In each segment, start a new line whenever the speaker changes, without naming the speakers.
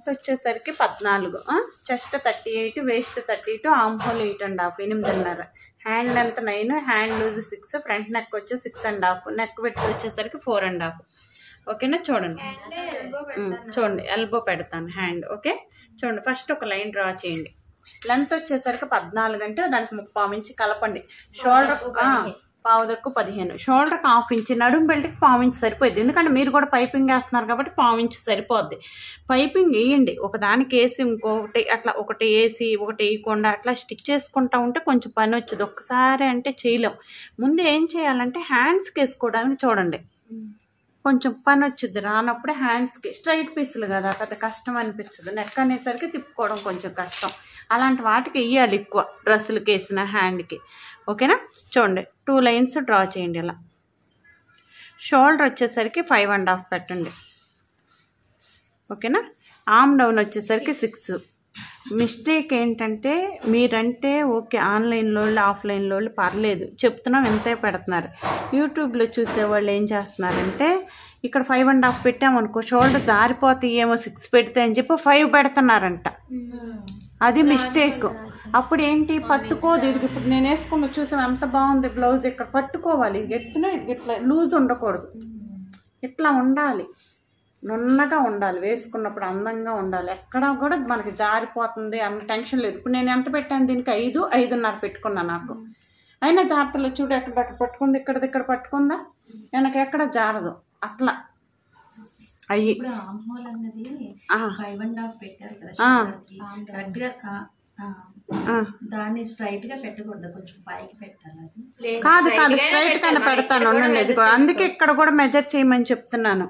వచ్చేసరికి 14, chest 38, waist 32, arm hole 8.5, 8.5, hand length 9, hand loose 6, front neck వచ్చి 6.5, neck width వచ్చేసరికి 4.5. ఓకేనా? చూడండి చూడండి, ఎల్బో పెడతాను హ్యాండ్. ఓకే, చూడండి ఫస్ట్ ఒక లైన్ డ్రా చేయండి. లెంత్ వచ్చేసరికి 14 అంటే దానికి 3/4 ఇంచ్ కలపండి. షోల్డర్ పావుదక్కు 15, షోల్డర్కి 1/2 ఇంచ్, నడుము బెల్ట్కి 1/4 ఇంచ్ సరిపోద్ది. ఎందుకంటే మీరు కూడా పైపింగ్ వేస్తున్నారు కాబట్టి 1/4 ఇంచ్ సరిపోద్ది. పైపింగ్ వేయండి, ఒకదానికి వేసి ఇంకొకటి అట్లా, ఒకటి వేసి ఒకటి వేయకుండా అట్లా స్టిచ్ చేసుకుంటా ఉంటే కొంచెం పని వచ్చేది. ఒక్కసారి అంటే చేయలేం. ముందు ఏం చేయాలంటే హ్యాండ్స్కి వేసుకోవడానికి చూడండి, కొంచెం పని వచ్చింది. రానప్పుడే హ్యాండ్స్కి స్ట్రైట్ పీసులు కదా, పెద్ద కష్టం అనిపించదు. నెక్ అనేసరికి తిప్పుకోవడం కొంచెం కష్టం. అలాంటి వాటికి వేయాలి ఎక్కువ, డ్రెస్సులకి వేసిన హ్యాండ్కి. ఓకేనా? చూడండి 2 లైన్స్ డ్రా చేయండి ఇలా. షోల్డర్ వచ్చేసరికి 5.5 పెట్టండి. ఓకేనా? ఆర్మ్ డౌన్ వచ్చేసరికి 6. మిస్టేక్ ఏంటంటే మీరంటే ఓకే, ఆన్లైన్లో ఆఫ్లైన్లో పర్లేదు, చెప్తున్నాం ఎంతే పెడుతున్నారు. యూట్యూబ్లో చూసేవాళ్ళు ఏం చేస్తున్నారంటే ఇక్కడ 5.5 పెట్టామనుకో, షోల్డర్ జారిపోతే ఏమో 6 పెడితే అని చెప్పి 5 పెడుతున్నారంట. అది మిస్టేక్. అప్పుడు ఏంటి, పట్టుకోదు. ఇది ఇప్పుడు నేను వేసుకున్న చూసాం ఎంత బాగుంది బ్లౌజ్, ఇక్కడ పట్టుకోవాలి. ఇది ఎత్తున ఇది ఇట్లా లూజ్ ఉండకూడదు, ఇట్లా ఉండాలి, నున్నగా ఉండాలి. వేసుకున్నప్పుడు అందంగా ఉండాలి. ఎక్కడా కూడా మనకి జారిపోతుంది అన్న టెన్షన్ లేదు. ఇప్పుడు నేను ఎంత పెట్టాను దీనికి, 5, 5.5 పెట్టుకున్నా. నాకు అయినా జాగ్రత్తలో చూడు, ఎక్కడిదక్కడ పట్టుకుంది, ఇక్కడ పట్టుకుందా, వెనక ఎక్కడ జారదు. అట్లా అయ్యి
దాన్ని స్ట్రైట్ గా పెట్టకూడదు, కొంచెం పైకి పెట్టాలి.
కాదు స్ట్రైట్ గానే పెడతాను. అందుకే ఇక్కడ కూడా మెజర్ చేయమని చెప్తున్నాను.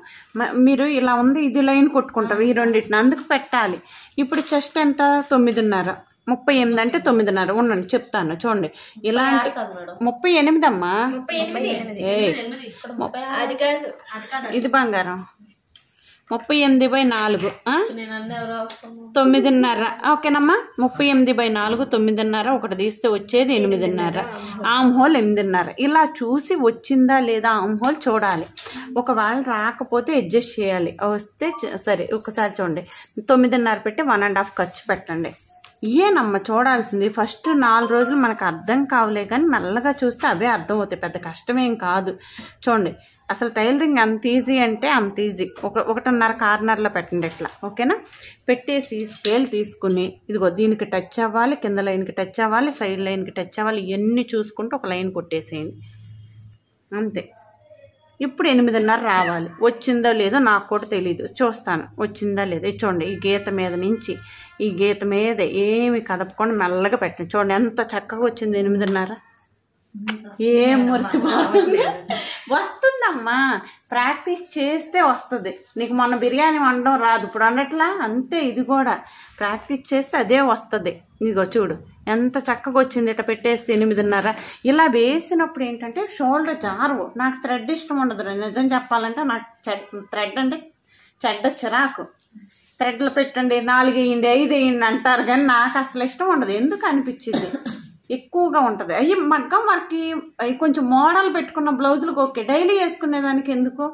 మీరు ఇలా ఉంది, ఇది లైన్ కొట్టుకుంటావు ఈ రెండింటిని, అందుకు పెట్టాలి. ఇప్పుడు చెస్ట్ ఎంత, 9.5, 38 అంటే 9.5. ఉండండి చెప్తాను. చూడండి ఇలాంటి 38 అమ్మా, ఇది బంగారం 38/4, 9.5. ఓకేనమ్మా, 38/4, 9.5. ఒకటి తీస్తే వచ్చేది 8.5. Arm hole 8.5. ఇలా చూసి వచ్చిందా లేదా ఆర్మ్ హోల్ చూడాలి. ఒకవేళ రాకపోతే అడ్జస్ట్ చేయాలి. వస్తే సరే. ఒకసారి చూడండి, 9.5 పెట్టి 1.5 ఖర్చు పెట్టండి. ఇయేనమ్మ చూడాల్సింది. ఫస్ట్ 4 రోజులు మనకు అర్థం కావలే, కానీ మెల్లగా చూస్తే అవే అర్థం అవుతాయి. పెద్ద కష్టమేం కాదు. చూడండి అసలు టైలరింగ్ అంత ఈజీ అంటే అంత ఈజీ. 1.5 కార్నర్లో పెట్టండి ఇట్లా. ఓకేనా? పెట్టేసి స్కేల్ తీసుకుని ఇదిగో దీనికి టచ్ అవ్వాలి, కింద లైన్కి టచ్ అవ్వాలి, సైడ్ లైన్కి టచ్ అవ్వాలి, ఇవన్నీ చూసుకుంటూ ఒక లైన్ కొట్టేసేయండి అంతే. ఇప్పుడు 8.5 రావాలి. వచ్చిందో లేదో నాకు కూడా తెలీదు, చూస్తాను వచ్చిందా లేదా. చూడండి ఈ గీత మీద నుంచి ఈ గీత మీద ఏమి కదపకుండా మెల్లగా పెట్టండి. చూడండి ఎంత చక్కగా వచ్చింది 8.5. ఏం మురిసిపోతుంది, వస్తుందమ్మా. ప్రాక్టీస్ చేస్తే వస్తుంది. నీకు మొన్న బిర్యానీ వండడం రాదు, ఇప్పుడు వండట్లా అంతే. ఇది కూడా ప్రాక్టీస్ చేస్తే అదే వస్తుంది. ఇదిగో చూడు ఎంత చక్కగా వచ్చింది. ఇట్లా పెట్టేస్తే 8.5. ఇలా వేసినప్పుడు ఏంటంటే షోల్డర్ జారవు. నాకు థ్రెడ్ ఇష్టం ఉండదు, నిజం చెప్పాలంటే. నాకు థ్రెడ్ అంటే చెడ్డ చిరాకు. థ్రెడ్లు పెట్టండి, 4 వేయండి, 5 వేయండి అంటారు, కానీ నాకు అసలు ఇష్టం ఉండదు. ఎందుకు అనిపించింది, ఎక్కువగా ఉంటుంది. అవి మగ్గం వర్క్కి అవి కొంచెం మోడల్ పెట్టుకున్న బ్లౌజులకు ఓకే, డైలీ వేసుకునేదానికి ఎందుకో,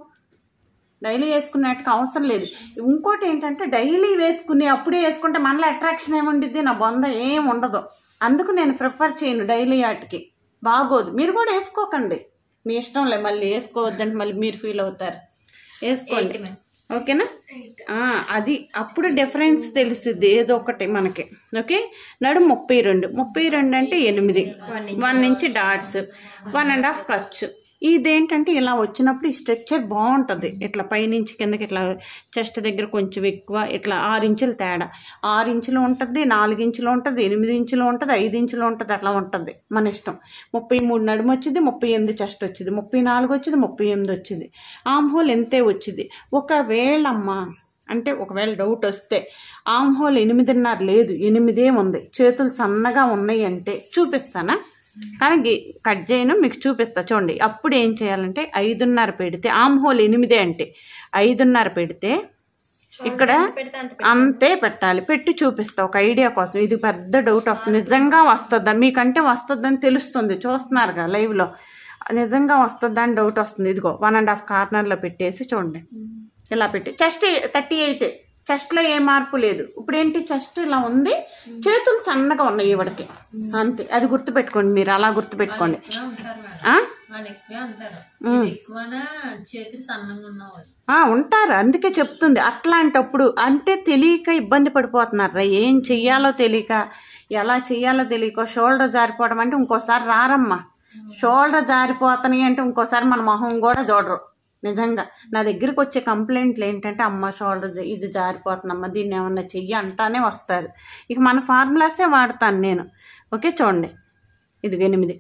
డైలీ వేసుకునేట్టుకు అవసరం లేదు. ఇంకోటి ఏంటంటే డైలీ వేసుకుని అప్పుడే వేసుకుంటే మనలో అట్రాక్షన్ ఏముండిద్ది, నా బొంద ఏం ఉండదు. అందుకు నేను ప్రిఫర్ చేయను డైలీ వాటికి, బాగోదు. మీరు కూడా వేసుకోకండి, మీ ఇష్టంలే. మళ్ళీ వేసుకోవద్దంటే మళ్ళీ మీరు ఫీల్ అవుతారు. వేసుకోండి ఓకేనా? అది అప్పుడు డిఫరెన్స్ తెలుస్తుంది ఏదో ఒకటి మనకి. ఓకే, నడు 32 అంటే 8, 1 ఇంచ్ డాట్స్, 1.5 ఖర్చు. ఇదేంటంటే ఇలా వచ్చినప్పుడు ఈ స్ట్రక్చర్ బాగుంటుంది. ఇట్లా పైనుంచి కిందకి ఇట్లా చెస్ట్ దగ్గర కొంచెం ఎక్కువ, ఇట్లా 6 ఇంచులు తేడా. 6 ఇంచులు ఉంటుంది, 4 ఇంచులు ఉంటుంది, 8 ఇంచులు ఉంటుంది, 5 ఇంచులు ఉంటుంది, అట్లా ఉంటుంది మన ఇష్టం. 33 నడుము వచ్చింది, 38 చెస్ట్ వచ్చింది, 34 వచ్చింది, 38 వచ్చింది. ఆర్మ్ హోల్ ఎంతే వచ్చింది. ఒకవేళ డౌట్ వస్తే ఆర్మ్ హోల్ 8.5 లేదు, 8 ఉంది, చేతులు సన్నగా ఉన్నాయి అంటే చూపిస్తానా, కానీ కట్ చేయను, మీకు చూపిస్తా. చూడండి అప్పుడు ఏం చేయాలంటే 5.5 పెడితే, ఆర్మ్ హోల్ 8 అంటే 5.5 పెడితే ఇక్కడ అంతే పెట్టాలి. పెట్టి చూపిస్తా ఒక ఐడియా కోసం. ఇది పెద్ద డౌట్ వస్తుంది, నిజంగా వస్తుందా మీకంటే వస్తుందని తెలుస్తుంది, చూస్తున్నారుగా లైవ్లో. నిజంగా వస్తుందా అని డౌట్ వస్తుంది. ఇదిగో 1.5 కార్నర్లో పెట్టేసి చూడండి ఇలా పెట్టి చెస్ట్ 38 చెస్ట్లో ఏ మార్పు లేదు. ఇప్పుడు ఏంటి, చెస్ట్ ఇలా ఉంది, చేతులు సన్నగా ఉన్నాయి ఈవిడకి, అంతే. అది గుర్తుపెట్టుకోండి, మీరు అలా గుర్తుపెట్టుకోండి. ఉంటారు, అందుకే చెప్తుంది. అట్లాంటప్పుడు అంటే తెలియక ఇబ్బంది పడిపోతున్నారు, ఏం చెయ్యాలో తెలియక, ఎలా చెయ్యాలో తెలియక. షోల్డర్ జారిపోవడం అంటే ఇంకోసారి రారమ్మా. షోల్డర్ జారిపోతున్నాయి అంటే ఇంకోసారి మన మొహం కూడా చూడరు. నిజంగా నా దగ్గరికి వచ్చే కంప్లైంట్లు ఏంటంటే, అమ్మ షోల్డర్ ఇది జారిపోతుందమ్మా, దీన్ని ఏమన్నా చెయ్యి అంటానే వస్తారు. ఇక మన ఫార్ములాసే వాడతాను నేను. ఓకే, చూడండి, ఇది 8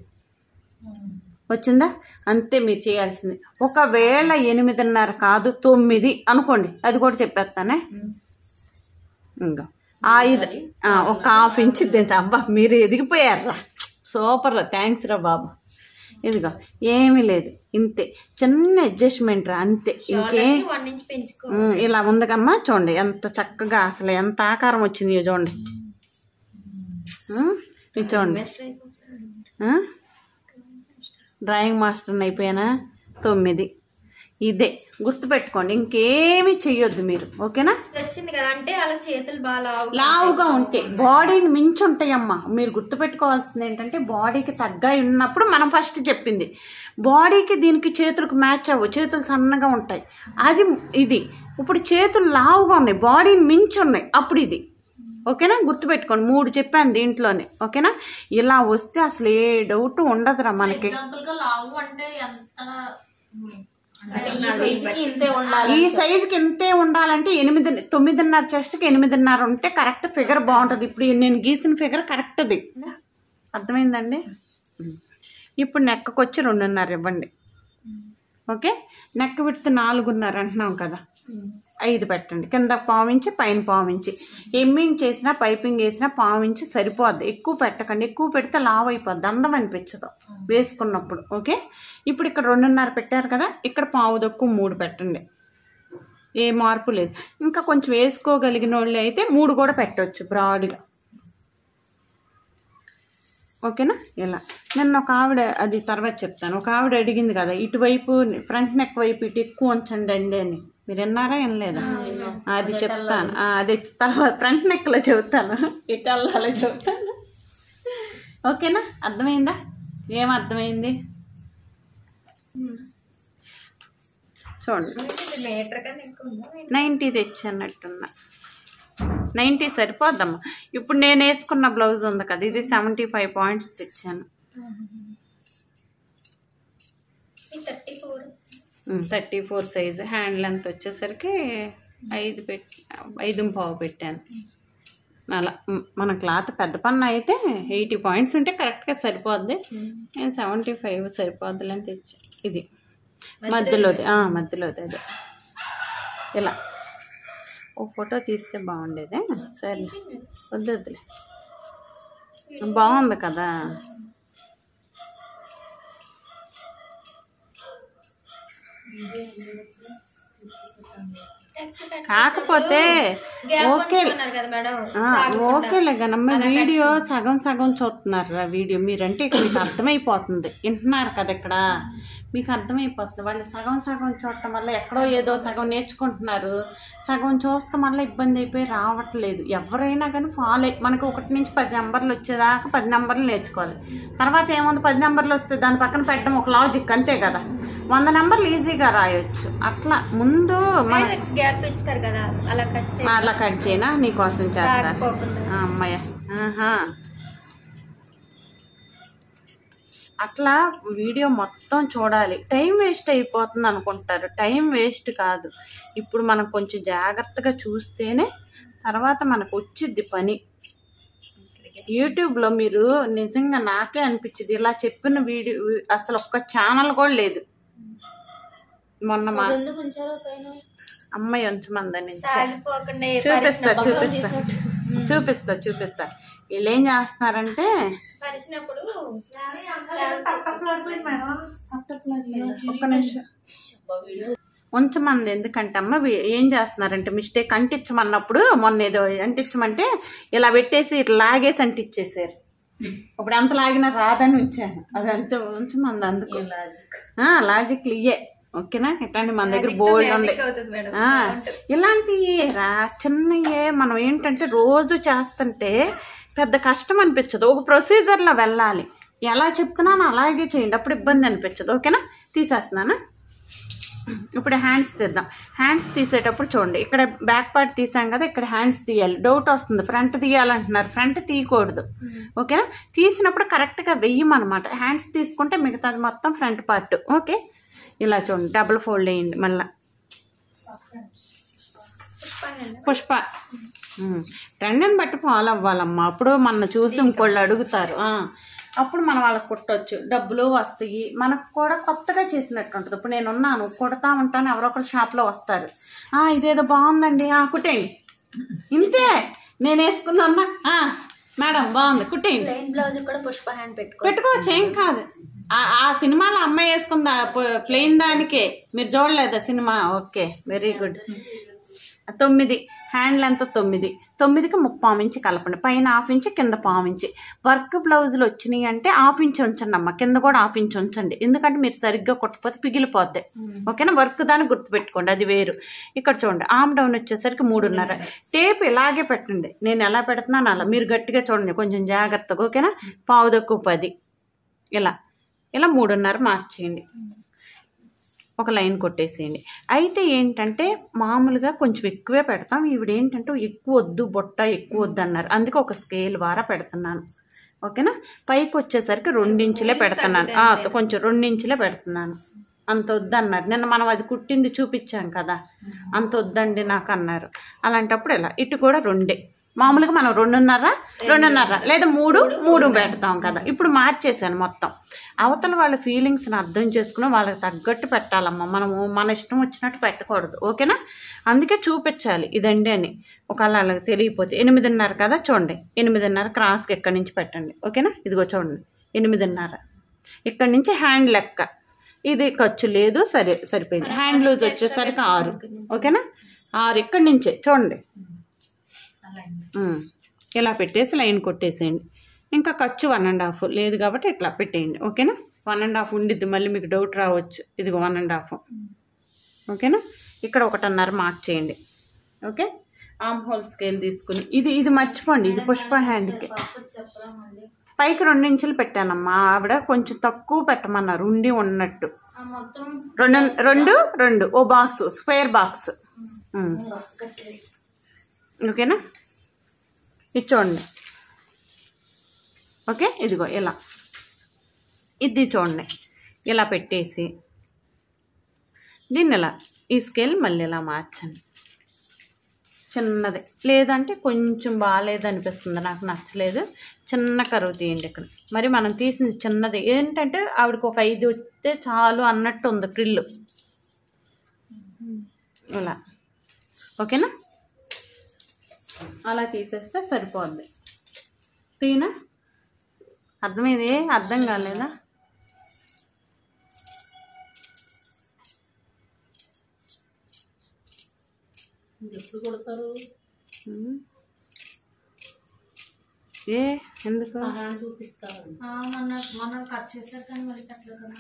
వచ్చిందా, అంతే మీరు చేయాల్సింది. ఒకవేళ 8.5 కాదు 9 అనుకోండి, అది కూడా చెప్పేస్తానే. ఇంకా 5 ఒక ½ ఇంచ్ తింటా. అబ్బా మీరు ఎదిగిపోయారా, సూపర్ రా, థ్యాంక్స్ రా బాబు. ఇదిగో ఏమీ లేదు, ఇంతే, చిన్న అడ్జస్ట్మెంట్ రా, అంతే. ఇంకే ఇలా ఉందకమ్మా, చూడండి ఎంత చక్కగా, అసలు ఎంత ఆకారం వచ్చింది చూడండి. ఇది చూడండి, డ్రాయింగ్ మాస్టర్ని అయిపోయానా. 9 ఇదే గుర్తుపెట్టుకోండి, ఇంకేమీ చెయ్యొద్దు మీరు. ఓకేనా,
వచ్చింది కదా అంటే అలా చేతులు బాగా
లావుగా ఉంటే బాడీని మించి ఉంటాయమ్మా. మీరు గుర్తుపెట్టుకోవాల్సింది ఏంటంటే, బాడీకి తగ్గా ఉన్నప్పుడు మనం ఫస్ట్ చెప్పింది, బాడీకి దీనికి చేతులకు మ్యాచ్ అవ్వు, చేతులు సన్నగా ఉంటాయి. అది ఇది ఇప్పుడు చేతులు లావుగా ఉన్నాయి, బాడీని మించి ఉన్నాయి, అప్పుడు ఇది. ఓకేనా, గుర్తుపెట్టుకోండి, 3 చెప్పాను దీంట్లోనే. ఓకేనా, ఇలా వస్తే అసలు ఏ డౌట్ ఉండదురా మనకి. ఈ సైజుకి ఇంతే ఉండాలంటే 9.5 చెస్ట్కి 8.5 ఉంటే కరెక్ట్ ఫిగర్ బాగుంటుంది. ఇప్పుడు నేను గీసిన ఫిగర్ కరెక్ట్ది, అర్థమైందండి. ఇప్పుడు నెక్కకు వచ్చి 2.5 ఇవ్వండి. ఓకే, నెక్ విడ్త్ 4.5 అంటున్నాం కదా, 5 పెట్టండి. కింద 1.5 ఇంచ్, పైన 1.5 ఇంచ్. ఎమ్మింగ్ చేసినా పైపింగ్ వేసినా 1.5 ఇంచ్ సరిపోద్ది. ఎక్కువ పెట్టకండి, ఎక్కువ పెడితే లావ్ అయిపోద్ది, అందం అనిపించదు వేసుకున్నప్పుడు. ఓకే, ఇప్పుడు ఇక్కడ 2.5 పెట్టారు కదా, ఇక్కడ 1.5 పెట్టండి, ఏ మార్పు లేదు. ఇంకా కొంచెం వేసుకోగలిగిన వాళ్ళు అయితే 3 కూడా పెట్టవచ్చు బ్రాడ్గా. ఓకేనా, ఇలా నిన్న ఒక ఆవిడ, అది తర్వాత చెప్తాను, ఒక ఆవిడ అడిగింది కదా, ఇటువైపు ఫ్రంట్ నెక్ వైపు ఇటు ఎక్కువ ఉంచండి అండి అని. మీరు విన్నారా, వినలేదా? అది చెప్తాను, అదే తర్వాత ఫ్రంట్ నెక్లో చెబుతాను, ఇటు అల్లాలో చెబుతాను. ఓకేనా, అర్థమైందా? ఏం అర్థమైంది చూడండి. 90 తెచ్చన్నట్టున్నా, 90 సరిపోద్దమ్మా. ఇప్పుడు నేను వేసుకున్న బ్లౌజ్ ఉంది కదా, ఇది 75 పాయింట్స్ తెచ్చాను. 34 సైజు. హ్యాండ్ లెంత్ వచ్చేసరికి 5.5 పెట్టాను. అలా మన క్లాత్ పెద్ద పన్ను అయితే 80 పాయింట్స్ ఉంటే కరెక్ట్గా సరిపోద్ది. నేను 75 సరిపోద్దులని తెచ్చా. ఇది మధ్యలోది, మధ్యలోది అదే. ఇలా ఓ ఫోటో తీస్తే బాగుండేదే. సరే వద్దులే, బాగుంది కదా. కాకపోతే ఓకేలే కనమ్మ, వీడియో సగం చూస్తున్నారు. వీడియో మీరంటే ఇక్కడ మీకు అర్థమైపోతుంది, వింటున్నారు కదా, ఇక్కడ మీకు అర్థమైపోతుంది. వాళ్ళు సగం చూడటం వల్ల ఎక్కడో ఏదో సగం నేర్చుకుంటున్నారు, సగం చూస్తాం వల్ల ఇబ్బంది అయిపోయి రావట్లేదు. ఎవరైనా కానీ మనకు 1 నుంచి 10 నెంబర్లు వచ్చేదాకా 10 నెంబర్లు నేర్చుకోవాలి. తర్వాత ఏముంది, 10 నెంబర్లు వస్తే దాని పక్కన పెట్టడం ఒక లాజిక్, అంతే కదా. 100 నెంబర్లు ఈజీగా రాయొచ్చు. అట్లా ముందు
గ్యాప్ ఇస్తారు కదా,
అలా కట్ చేయనా, నీకోసం చేస్తా అమ్మాయ. అట్లా వీడియో మొత్తం చూడాలి. టైం వేస్ట్ అయిపోతుంది అనుకుంటారు, టైం వేస్ట్ కాదు. ఇప్పుడు మనం కొంచెం జాగ్రత్తగా చూస్తేనే తర్వాత మనకు వచ్చిద్ది పని. యూట్యూబ్లో మీరు నిజంగా నాకే అనిపించింది, ఇలా చెప్పిన వీడియో అసలు ఒక్క ఛానల్ కూడా లేదు. మొన్న మా అమ్మాయి ఉంచమందని చూపిస్తా. వీళ్ళు ఏం చేస్తున్నారంటే, ఒక్క నిమిషం ఉంచమంది. ఎందుకంటే అమ్మ ఏం చేస్తున్నారంటే, మిస్టేక్ అంటించమన్నప్పుడు మొన్న ఏదో అంటించమంటే ఇలా పెట్టేసి ఇట్లా లాగేసి అంటించేసారు. ఇప్పుడు ఎంత లాగినా రాదని ఉంచాను, అది అంతే ఉంచమంది. అందుకు లాజిక్లు ఇయ్యే. ఓకేనా. ఇట్లాంటి మన దగ్గర బోల్డ్ ఉంది. ఇలాంటి చిన్నయే మనం ఏంటంటే రోజు చేస్తుంటే పెద్ద కష్టం అనిపించదు. ఒక ప్రొసీజర్లో వెళ్ళాలి. ఎలా చెప్తున్నాను అలాగే చేయండి, అప్పుడు ఇబ్బంది అనిపించదు. ఓకేనా. తీసేస్తున్నాను. ఇప్పుడు హ్యాండ్స్ తీద్దాం. హ్యాండ్స్ తీసేటప్పుడు చూడండి, ఇక్కడ బ్యాక్ పార్ట్ తీసాం కదా, ఇక్కడ హ్యాండ్స్ తీయాలి. డౌట్ వస్తుంది, ఫ్రంట్ తీయాలంటున్నారు. ఫ్రంట్ తీయకూడదు. ఓకేనా. తీసినప్పుడు కరెక్ట్గా వెయ్యమన్నమాట. హ్యాండ్స్ తీసుకుంటే మిగతాది మొత్తం ఫ్రంట్ పార్ట్. ఓకే. ఇలా చూడండి, డబుల్ ఫోల్డ్ వేయండి. మళ్ళీ పుష్ప ట్రెండ్ని బట్టి ఫాలో అవ్వాలమ్మా. అప్పుడు మన చూసి ఇంకోళ్ళు అడుగుతారు, అప్పుడు మనం వాళ్ళకి కుట్టవచ్చు, డబ్బులు వస్తాయి. మనకు కూడా కొత్తగా చేసినట్టు ఉంటుంది. ఇప్పుడు నేను ఉన్నాను, కుడతా ఉంటాను, ఎవరో ఒకరు షాప్లో వస్తారు, ఇదేదో బాగుందండి, కుట్టేయండి. ఇంతే. నేను వేసుకున్నా, మేడం బాగుంది, కుట్టేయండి. పెట్టుకోవచ్చు, ఏం కాదు. ఆ సినిమాలో అమ్మాయి వేసుకుందా ప్లెయిన్ దానికే, మీరు చూడలేదా cinema? Okay, very good. 9 hand length 9, 9కి 3/4 ఇంచ్ కలపండి. పైన 1/2 ఇంచ్, కింద 1/4 ఇంచ్. వర్క్ బ్లౌజులు వచ్చినాయి అంటే 1/2 ఇంచ్ ఉంచండి అమ్మ, కింద కూడా 1/2 ఇంచ్ ఉంచండి. ఎందుకంటే మీరు సరిగ్గా కొట్టకపోతే పిగిలిపోద్ది. ఓకేనా. వర్క్ దాన్ని గుర్తుపెట్టుకోండి, అది వేరు. ఇక్కడ చూడండి, ఆమ్ డౌన్ వచ్చేసరికి 3.5. టేప్ ఇలాగే పెట్టండి, నేను ఎలా పెడుతున్నాను అలా. మీరు గట్టిగా చూడండి, కొంచెం జాగ్రత్తగా. ఓకేనా. 9:15 ఇలా 3.5 మార్చేయండి. ఒక లైన్ కొట్టేసేయండి. అయితే ఏంటంటే మామూలుగా కొంచెం ఎక్కువే పెడతాం. ఈవిడేంటంటే ఎక్కువ వద్దు, బొట్ట ఎక్కువ వద్దు అన్నారు, అందుకే ఒక స్కేల్ వారా పెడుతున్నాను. ఓకేనా. పైకి వచ్చేసరికి 2 ఇంచులే పెడుతున్నాను. కొంచెం 2 ఇంచులే పెడుతున్నాను. అంత వద్దన్నారు. నిన్న మనం అది కుట్టింది చూపించాం కదా, అంత వద్దండి నాకు అన్నారు. అలాంటప్పుడు ఇలా ఇటు కూడా 2. మామూలుగా మనం 2.5 లేదా 3 పెడతాం కదా. ఇప్పుడు మార్చేసాను మొత్తం. అవతల వాళ్ళ ఫీలింగ్స్ని అర్థం చేసుకుని వాళ్ళకి తగ్గట్టు పెట్టాలమ్మా. మనము మన ఇష్టం వచ్చినట్టు పెట్టకూడదు. ఓకేనా. అందుకే చూపించాలి ఇదండి అని. ఒకవేళ వాళ్ళకి తెలియకపోతే 8.5 కదా, చూడండి 8.5 క్రాస్కి ఎక్కడి నుంచి పెట్టండి. ఓకేనా. ఇదిగో చూడండి 8.5. ఇక్కడి నుంచి హ్యాండ్ లెక్క. ఇది ఖర్చు లేదు, సరిపోయింది. హ్యాండ్ లూజ్ వచ్చేసరికి 6. ఓకేనా. 6 ఇక్కడి నుంచే చూడండి, ఇలా పెట్టేసి లైన్ కొట్టేసేయండి. ఇంకా ఖర్చు 1.5 లేదు కాబట్టి ఇట్లా పెట్టేయండి. ఓకేనా. 1.5 ఉండిద్ది, మళ్ళీ మీకు డౌట్ రావచ్చు. ఇదిగో 1.5. ఓకేనా. ఇక్కడ 1.5 మార్క్ చేయండి. ఓకే. ఆర్మ్ హోల్ స్కేల్ తీసుకుని ఇది మర్చిపోండి, ఇది పుష్ప హ్యాండ్కి. పైకి 2 ఇంచులు పెట్టానమ్మా. ఆవిడ కొంచెం తక్కువ పెట్టమన్నారు, ఉండి ఉన్నట్టు. 2 ఓ బాక్స్, స్క్వేర్ బాక్స్. ఓకేనా. ఇది చూడండి. ఓకే. ఇదిగో ఇలా, ఇది చూడండి, ఇలా పెట్టేసి దీన్ని ఇలా ఈ స్కేల్ మళ్ళీ ఇలా మార్చండి. చిన్నది లేదంటే కొంచెం బాగాలేదు అనిపిస్తుంది, నాకు నచ్చలేదు, చిన్న కరువు తీయండి. ఇక్కడ మరి మనం తీసింది చిన్నది ఏంటంటే ఆవిడకి ఒక 5 వస్తే చాలు అన్నట్టు ఉంది ఫ్రిల్లు. ఇలా ఓకేనా. అలా తీసేస్తే సరిపోద్ది. తీనా అర్థమైంది? అర్థం కాలేదా?
ఎప్పుడు కొడతారు?
ఎందుకు
చూపిస్తారు? మొన్న కట్ చేశారు కానీ మళ్ళీ కట్ల కదా.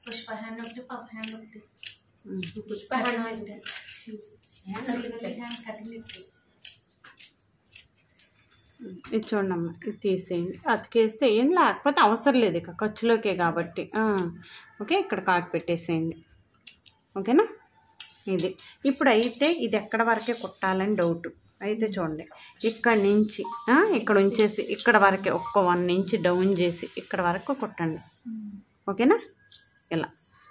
పుష్ప హ్యాండ్ ఒకటి, పఫ్ హ్యాండ్ ఒకటి. పుష్ప హ్యాండ్
ఇది చూడండి అమ్మ, ఇది తీసేయండి. అతికేస్తే ఏం లేకపోతే అవసరం లేదు, ఇక ఖర్చులోకే కాబట్టి. ఓకే. ఇక్కడ కాటు పెట్టేసేయండి. ఓకేనా. ఇది ఇప్పుడు అయితే ఇది ఎక్కడ వరకే కుట్టాలని డౌట్ అయితే చూడండి, ఇక్కడ నుంచి ఇక్కడ ఉంచేసి ఇక్కడ వరకే ఒక్క 1 ఇంచ్ డౌన్ చేసి ఇక్కడ వరకు కుట్టండి. ఓకేనా. ఇలా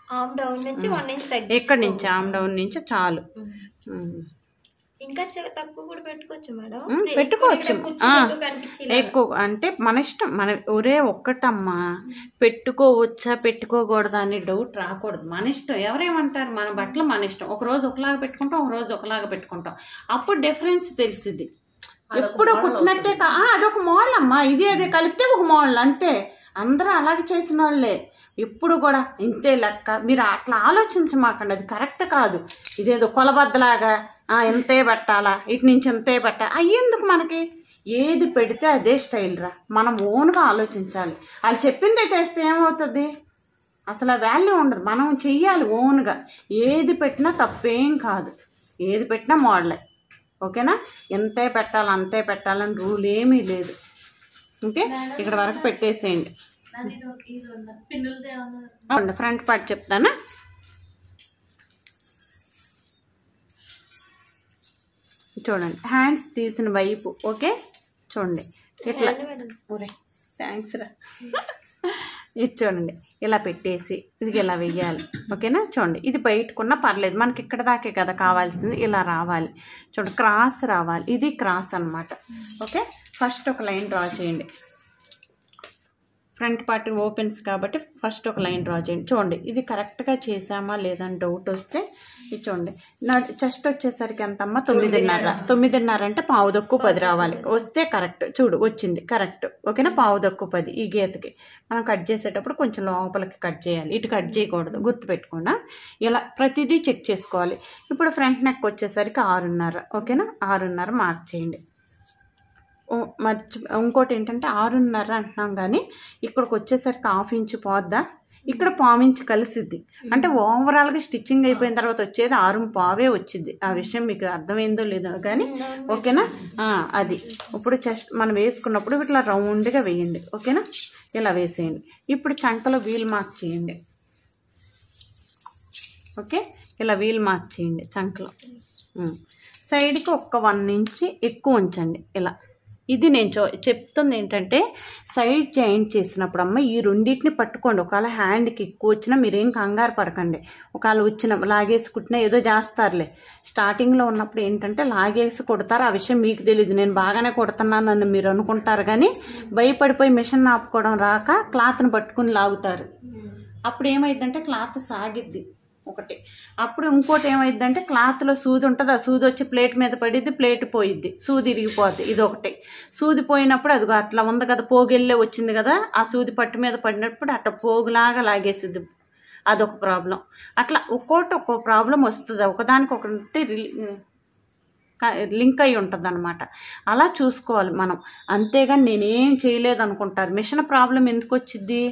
ఆర్మ్ డౌన్ నుంచి 1 ఇంచ్
ఇక్కడ నుంచి ఆర్మ్ డౌన్ నుంచి చాలు.
ఇంకా తక్కువ కూడా పెట్టుకోవచ్చు మేడం.
పెట్టుకోవచ్చు. ఎక్కువ అంటే మన ఇష్టం. మన ఒక్కటమ్మా, పెట్టుకోవచ్చా పెట్టుకోకూడదా అని డౌట్ రాకూడదు. మన ఇష్టం. ఎవరేమంటారు? మన బట్టలు మన ఇష్టం. ఒకరోజు ఒకలాగా పెట్టుకుంటాం, ఒకరోజు ఒకలాగా పెట్టుకుంటాం. అప్పుడు డిఫరెన్స్ తెలిసిద్ది. ఎప్పుడు కుట్టినట్టే అదొక మోడల్ అమ్మా. ఇది అదే కలిపితే ఒక మోడల్, అంతే. అందరూ అలాగే చేసిన వాళ్ళే. ఎప్పుడు కూడా ఇంతే లెక్క. మీరు అట్లా ఆలోచించమాకండి, అది కరెక్ట్ కాదు. ఇదేదో కొలబద్దలాగా ఎంతే పెట్టాలా, ఇటు నుంచి ఎంతే పెట్టాలి, అయ్యేందుకు మనకి? ఏది పెడితే అదే స్టైల్ రా. మనం ఓన్గా ఆలోచించాలి. వాళ్ళు చెప్పిందే చేస్తే ఏమవుతుంది? అసలు వాల్యూ ఉండదు. మనం చెయ్యాలి ఓన్గా. ఏది పెట్టినా తప్పేం కాదు, ఏది పెట్టినా మోడలే. ఓకేనా? ఎంతే పెట్టాలి అంతే పెట్టాలని రూల్ ఏమీ లేదు. ఓకే, ఇక్కడ వరకు పెట్టేసేయండి. అవును, ఫ్రంట్ పార్ట్ చెప్తానా? చూడండి, హ్యాండ్స్ తీసిన వైపు. ఓకే, చూడండి ఇట్లా. థ్యాంక్స్ రా. ఇది చూడండి, ఇలా పెట్టేసి ఇది ఇలా వెయ్యాలి. ఓకేనా? చూడండి, ఇది బయటకున్నా పర్లేదు, మనకి ఇక్కడ దాకే కదా కావాల్సింది. ఇలా రావాలి, చూడండి, క్రాస్ రావాలి. ఇది క్రాస్ అన్నమాట. ఓకే, ఫస్ట్ ఒక లైన్ డ్రా చేయండి. ఫ్రంట్ పార్ట్ ఓపెన్స్ కాబట్టి ఫస్ట్ ఒక లైన్ డ్రా చేయండి. చూడండి, ఇది కరెక్ట్గా చేసామా లేదని డౌట్ వస్తే ఇది చూడండి. నా చెస్ట్ వచ్చేసరికి ఎంతమ్మా? 9.5. 9.5 అంటే 9:10 రావాలి. వస్తే కరెక్ట్. చూడు, వచ్చింది కరెక్ట్. ఓకేనా? 9:10 ఈ గీతకి. మనం కట్ చేసేటప్పుడు కొంచెం లోపలికి కట్ చేయాలి, ఇటు కట్ చేయకూడదు, గుర్తుపెట్టుకోండి. ఇలా ప్రతిదీ చెక్ చేసుకోవాలి. ఇప్పుడు ఫ్రంట్ నెక్ వచ్చేసరికి 6.5. ఓకేనా? 6.5 మార్క్ చేయండి. ఇంకోటి ఏంటంటే 6.5 అంటున్నాం కానీ ఇక్కడికి వచ్చేసరికి 1/2 ఇంచు పోద్దా, ఇక్కడ 1/4 ఇంచు కలిసిద్ది. అంటే ఓవరాల్గా స్టిచ్చింగ్ అయిపోయిన తర్వాత వచ్చేది 6.25 వచ్చింది. ఆ విషయం మీకు అర్థమైందో లేదో కానీ. ఓకేనా? అది ఇప్పుడు చెస్ట్ మనం వేసుకున్నప్పుడు ఇట్లా రౌండ్గా వేయండి. ఓకేనా? ఇలా వేసేయండి. ఇప్పుడు చంకలో వీల్ మార్క్ చేయండి. ఓకే, ఇలా వీల్ మార్క్ చేయండి చంకలో. సైడ్కి ఒక్క 1 ఇంచ్ ఎక్కువ ఉంచండి ఇలా. ఇది నేను చెప్తుంది ఏంటంటే సైడ్ జాయింట్ చేసినప్పుడు అమ్మ ఈ రెండింటిని పట్టుకోండి. ఒకవేళ హ్యాండ్కి ఎక్కువ వచ్చినా మీరేం కంగారు పడకండి. ఒకవేళ వచ్చిన లాగేసి కుట్టినా ఏదో చేస్తారులే. స్టార్టింగ్లో ఉన్నప్పుడు ఏంటంటే లాగేసి కుడతారు, ఆ విషయం మీకు తెలియదు. నేను బాగానే కుడుతున్నానని మీరు అనుకుంటారు కానీ భయపడిపోయి మిషన్ ఆపుకోవడం రాక క్లాత్ని పట్టుకుని లాగుతారు. అప్పుడు ఏమైందంటే క్లాత్ సాగిద్ది ఒకటి. అప్పుడు ఇంకోటి ఏమైందంటే క్లాత్లో సూది ఉంటుంది, ఆ సూది వచ్చి ప్లేట్ మీద పడిద్ది, ప్లేట్ పోయిద్ది, సూది ఇరిగిపోద్ది. ఇది ఒకటి. సూది పోయినప్పుడు అది అట్లా ఉంది కదా, పోగెళ్ళే వచ్చింది కదా, ఆ సూది పట్టు మీద పడినప్పుడు అట్లా పోగులాగా లాగేసిద్ది. అదొక ప్రాబ్లం. అట్లా ఒక్కో ప్రాబ్లం వస్తుంది, ఒకదానికి ఒకటి లింక్ అయి ఉంటుంది అనమాట. అలా చూసుకోవాలి మనం. అంతేగాని నేనేం చేయలేదు అనుకుంటారు. మిషన్ ప్రాబ్లం ఎందుకు వచ్చింది?